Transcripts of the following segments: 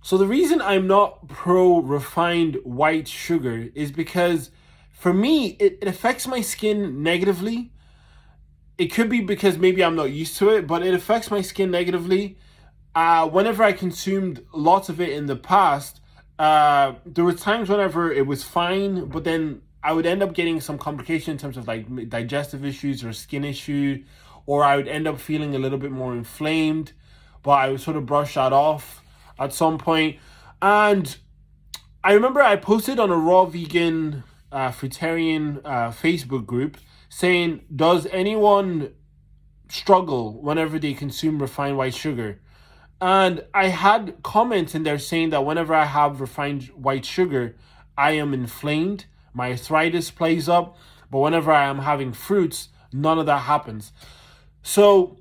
So the reason I'm not pro refined white sugar is because for me, it affects my skin negatively. It could be because maybe I'm not used to it, but it affects my skin negatively. Whenever I consumed lots of it in the past, there were times whenever it was fine, but then I would end up getting some complication in terms of like digestive issues or skin issue, or I would end up feeling a little bit more inflamed. But I would sort of brush that off at some point. And I remember I posted on a raw vegan fruitarian Facebook group saying, does anyone struggle whenever they consume refined white sugar? And I had comments in there saying that whenever I have refined white sugar, I am inflamed, my arthritis plays up, but whenever I am having fruits, none of that happens. So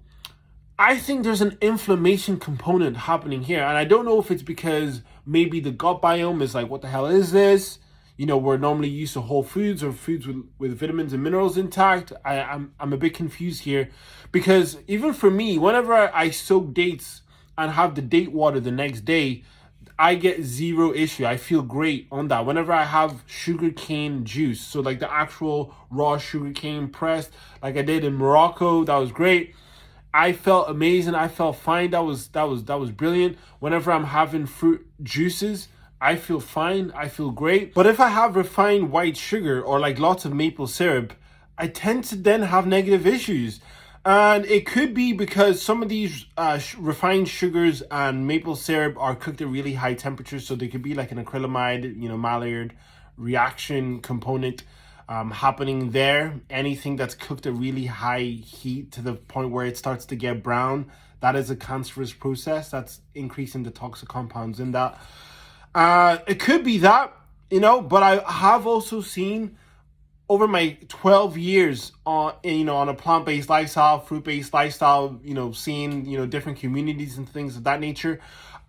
I think there's an inflammation component happening here. And I don't know if it's because maybe the gut biome is like, what the hell is this? You know, we're normally used to whole foods or foods with vitamins and minerals intact. I'm a bit confused here because even for me, whenever I soak dates and have the date water the next day, I get zero issue. I feel great on that. Whenever I have sugarcane juice, so like the actual raw sugarcane pressed, like I did in Morocco, that was great. I felt amazing. I felt fine. That was brilliant. Whenever I'm having fruit juices, I feel fine. I feel great. But if I have refined white sugar or like lots of maple syrup, I tend to then have negative issues. And it could be because some of these refined sugars and maple syrup are cooked at really high temperatures. So there could be like an acrylamide, Maillard reaction component happening there. Anything that's cooked at really high heat to the point where it starts to get brown, that is a cancerous process. That's increasing the toxic compounds in that. It could be that, but I have also seen over my 12 years on a plant-based lifestyle, fruit-based lifestyle, seeing, different communities and things of that nature,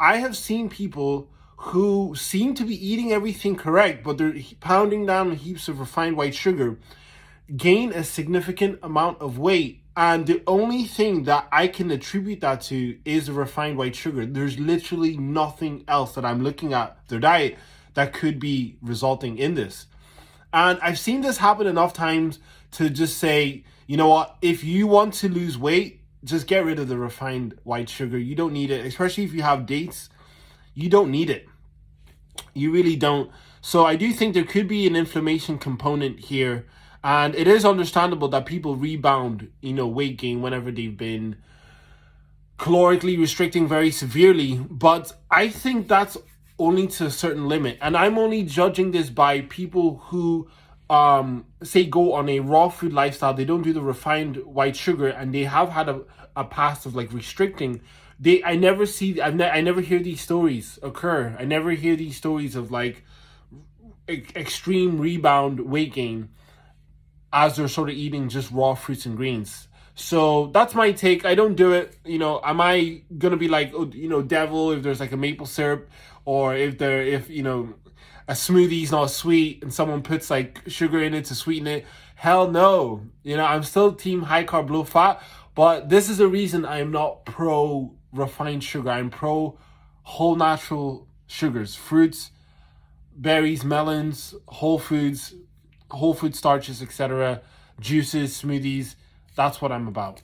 I have seen people who seem to be eating everything correct, but they're pounding down heaps of refined white sugar, gain a significant amount of weight. And the only thing that I can attribute that to is the refined white sugar. There's literally nothing else that I'm looking at their diet that could be resulting in this. And I've seen this happen enough times to just say, you know what, if you want to lose weight, just get rid of the refined white sugar. You don't need it, especially if you have dates. You don't need it. You really don't. So I do think there could be an inflammation component here. And it is understandable that people rebound, weight gain whenever they've been calorically restricting very severely. But I think that's only to a certain limit. And I'm only judging this by people who say go on a raw food lifestyle. They don't do the refined white sugar and they have had a past of like restricting. I never hear these stories occur. I never hear these stories of like extreme rebound weight gain as they're sort of eating just raw fruits and greens. So that's my take. I don't do it. Am I gonna be like, devil if there's like a maple syrup, or if a smoothie's not sweet and someone puts like sugar in it to sweeten it? Hell no. I'm still team high carb, low fat, but this is the reason I am not pro refined sugar. I'm pro whole natural sugars, fruits, berries, melons, whole food starches, etc., juices, smoothies. That's what I'm about.